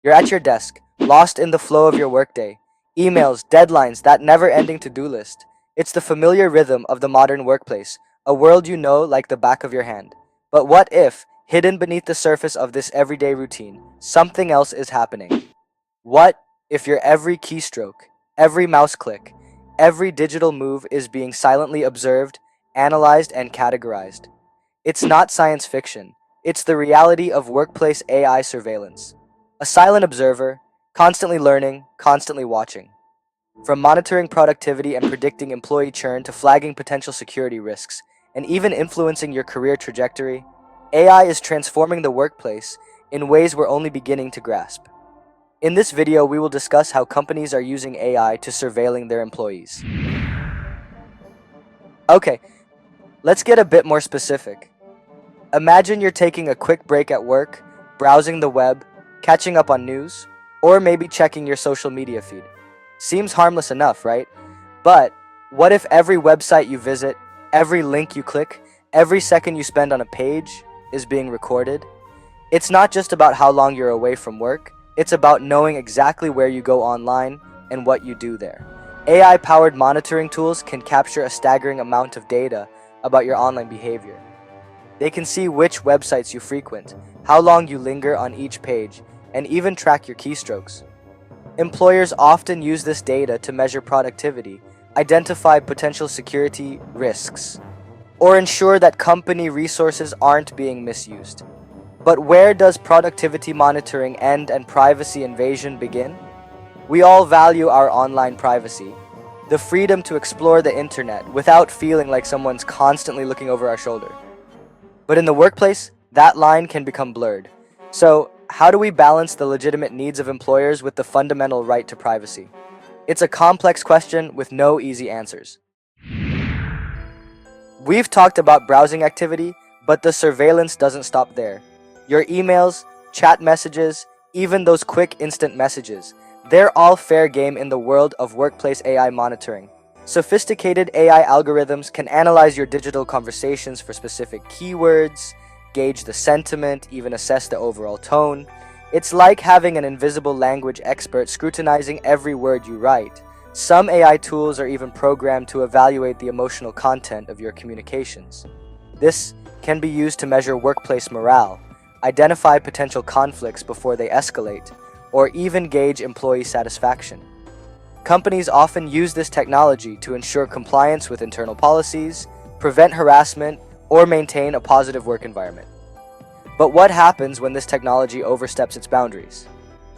You're at your desk, lost in the flow of your workday. Emails, deadlines, that never-ending to-do list. It's the familiar rhythm of the modern workplace, a world you know like the back of your hand. But what if, hidden beneath the surface of this everyday routine, something else is happening? What if your every keystroke, every mouse click, every digital move is being silently observed, analyzed, and categorized? It's not science fiction. It's the reality of workplace AI surveillance. A silent observer, constantly learning, constantly watching. From monitoring productivity and predicting employee churn to flagging potential security risks, and even influencing your career trajectory, AI is transforming the workplace in ways we're only beginning to grasp. In this video, we will discuss how companies are using AI to surveilling their employees. Okay, let's get a bit more specific. Imagine you're taking a quick break at work, browsing the web, catching up on news, or maybe checking your social media feed. Seems harmless enough, right? But what if every website you visit, every link you click, every second you spend on a page is being recorded? It's not just about how long you're away from work, it's about knowing exactly where you go online and what you do there. AI-powered monitoring tools can capture a staggering amount of data about your online behavior. They can see which websites you frequent, how long you linger on each page, and even track your keystrokes. Employers often use this data to measure productivity, identify potential security risks, or ensure that company resources aren't being misused. But where does productivity monitoring end and privacy invasion begin? We all value our online privacy, the freedom to explore the internet without feeling like someone's constantly looking over our shoulder. But in the workplace, that line can become blurred. So, how do we balance the legitimate needs of employers with the fundamental right to privacy? It's a complex question with no easy answers. We've talked about browsing activity, but the surveillance doesn't stop there. Your emails, chat messages, even those quick instant messages, they're all fair game in the world of workplace AI monitoring. Sophisticated AI algorithms can analyze your digital conversations for specific keywords, gauge the sentiment, even assess the overall tone. It's like having an invisible language expert scrutinizing every word you write. Some AI tools are even programmed to evaluate the emotional content of your communications. This can be used to measure workplace morale, identify potential conflicts before they escalate, or even gauge employee satisfaction. Companies often use this technology to ensure compliance with internal policies, prevent harassment, or maintain a positive work environment. But what happens when this technology oversteps its boundaries?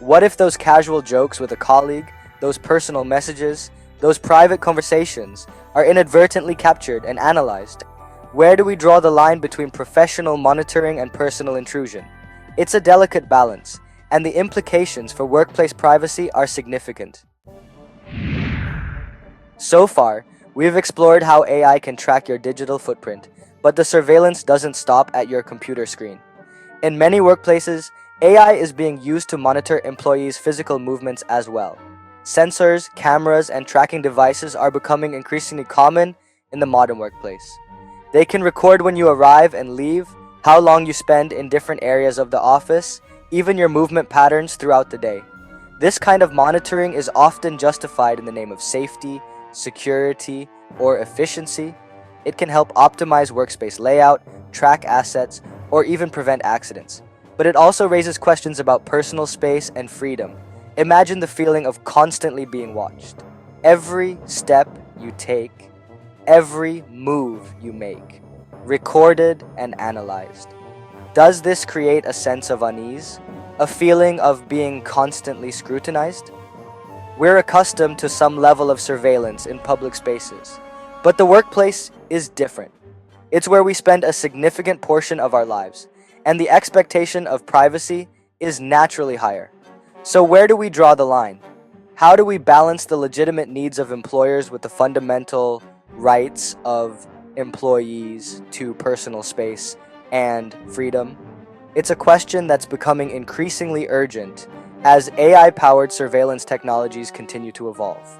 What if those casual jokes with a colleague, those personal messages, those private conversations are inadvertently captured and analyzed? Where do we draw the line between professional monitoring and personal intrusion? It's a delicate balance, and the implications for workplace privacy are significant. So far, we've explored how AI can track your digital footprint, but the surveillance doesn't stop at your computer screen. In many workplaces, AI is being used to monitor employees' physical movements as well. Sensors, cameras, and tracking devices are becoming increasingly common in the modern workplace. They can record when you arrive and leave, how long you spend in different areas of the office, even your movement patterns throughout the day. This kind of monitoring is often justified in the name of safety, security, or efficiency. It can help optimize workspace layout, track assets, or even prevent accidents. But it also raises questions about personal space and freedom. Imagine the feeling of constantly being watched. Every step you take, every move you make, recorded and analyzed. Does this create a sense of unease? A feeling of being constantly scrutinized? We're accustomed to some level of surveillance in public spaces, but the workplace is different. It's where we spend a significant portion of our lives, and the expectation of privacy is naturally higher. So where do we draw the line? How do we balance the legitimate needs of employers with the fundamental rights of employees to personal space and freedom? It's a question that's becoming increasingly urgent as AI-powered surveillance technologies continue to evolve.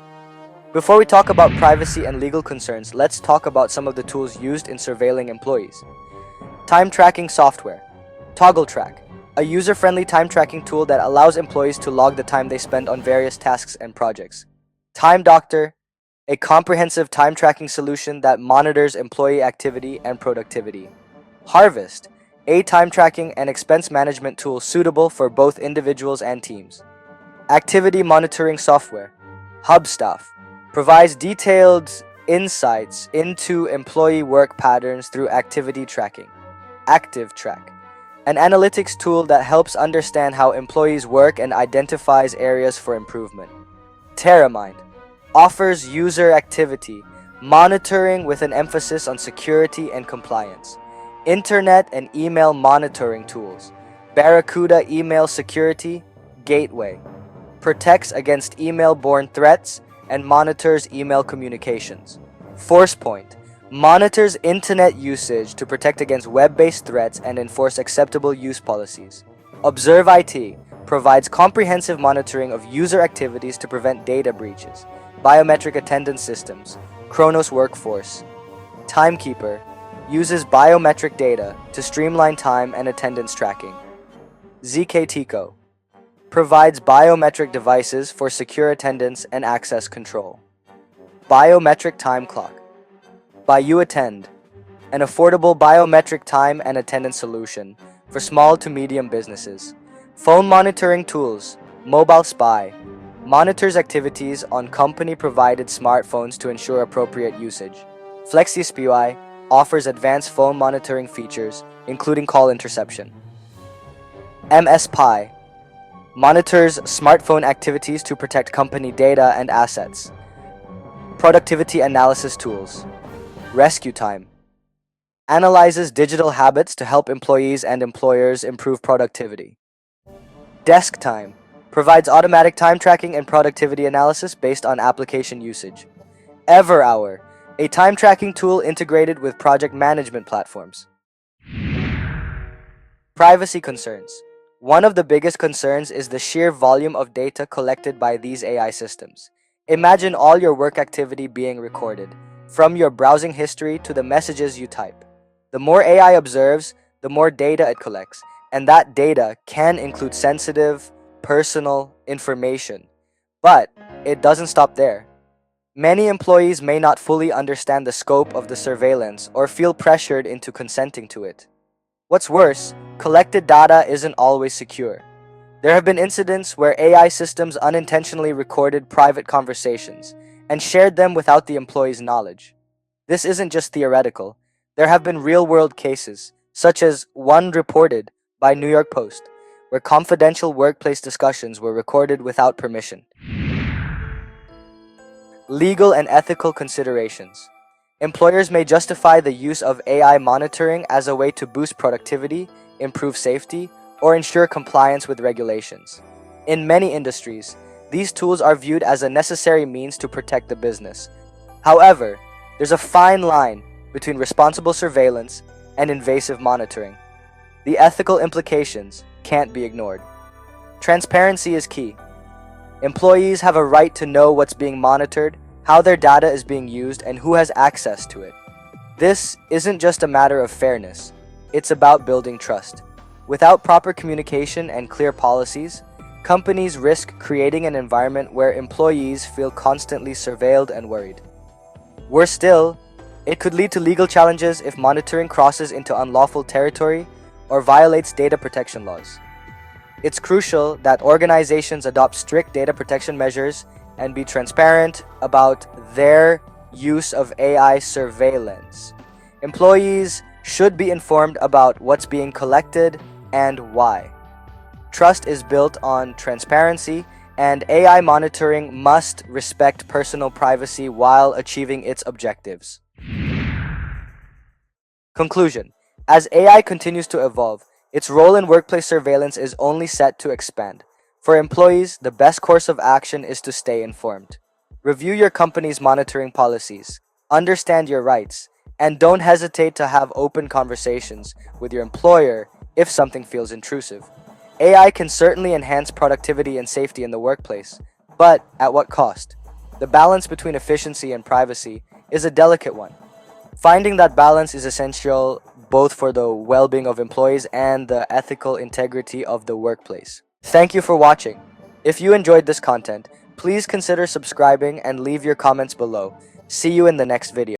Before we talk about privacy and legal concerns, let's talk about some of the tools used in surveilling employees. Time tracking software. Toggle Track. a user-friendly time tracking tool that allows employees to log the time they spend on various tasks and projects. Time Doctor, a comprehensive time tracking solution that monitors employee activity and productivity. Harvest, a time tracking and expense management tool suitable for both individuals and teams. Activity monitoring software. Hubstaff provides detailed insights into employee work patterns through activity tracking. ActiveTrack, an analytics tool that helps understand how employees work and identifies areas for improvement. TerraMind offers user activity monitoring with an emphasis on security and compliance. Internet and email monitoring tools. Barracuda Email Security Gateway protects against email-borne threats and monitors email communications. ForcePoint monitors internet usage to protect against web-based threats and enforce acceptable use policies. Observe IT provides comprehensive monitoring of user activities to prevent data breaches. Biometric attendance systems. Kronos Workforce. Timekeeper uses biometric data to streamline time and attendance tracking. ZKTeco provides biometric devices for secure attendance and access control. Biometric Time Clock by UAttend, an affordable biometric time and attendance solution for small to medium businesses. Phone monitoring tools. Mobile Spy monitors activities on company-provided smartphones to ensure appropriate usage. FlexiSPI offers advanced phone monitoring features, including call interception. MSPi monitors smartphone activities to protect company data and assets. Productivity analysis tools. Rescue Time analyzes digital habits to help employees and employers improve productivity. Desk Time provides automatic time tracking and productivity analysis based on application usage. EverHour, a time tracking tool integrated with project management platforms. Privacy concerns. One of the biggest concerns is the sheer volume of data collected by these AI systems. Imagine all your work activity being recorded, from your browsing history to the messages you type. The more AI observes, the more data it collects, and that data can include sensitive, personal information. But it doesn't stop there. Many employees may not fully understand the scope of the surveillance or feel pressured into consenting to it. What's worse, collected data isn't always secure. There have been incidents where AI systems unintentionally recorded private conversations and shared them without the employee's knowledge. This isn't just theoretical. There have been real-world cases, such as one reported by New York Post, where confidential workplace discussions were recorded without permission. Legal and ethical considerations. Employers may justify the use of AI monitoring as a way to boost productivity, improve safety, or ensure compliance with regulations. In many industries, these tools are viewed as a necessary means to protect the business. However, there's a fine line between responsible surveillance and invasive monitoring. The ethical implications can't be ignored. Transparency is key. Employees have a right to know what's being monitored, how their data is being used, and who has access to it. This isn't just a matter of fairness, it's about building trust. Without proper communication and clear policies, companies risk creating an environment where employees feel constantly surveilled and worried. Worse still, it could lead to legal challenges if monitoring crosses into unlawful territory or violates data protection laws. It's crucial that organizations adopt strict data protection measures and be transparent about their use of AI surveillance. Employees should be informed about what's being collected and why. Trust is built on transparency, and AI monitoring must respect personal privacy while achieving its objectives. Conclusion. As AI continues to evolve, its role in workplace surveillance is only set to expand. For employees, the best course of action is to stay informed. Review your company's monitoring policies, understand your rights, and don't hesitate to have open conversations with your employer if something feels intrusive. AI can certainly enhance productivity and safety in the workplace, but at what cost? The balance between efficiency and privacy is a delicate one. Finding that balance is essential both for the well-being of employees and the ethical integrity of the workplace. Thank you for watching. If you enjoyed this content, please consider subscribing and leave your comments below. See you in the next video.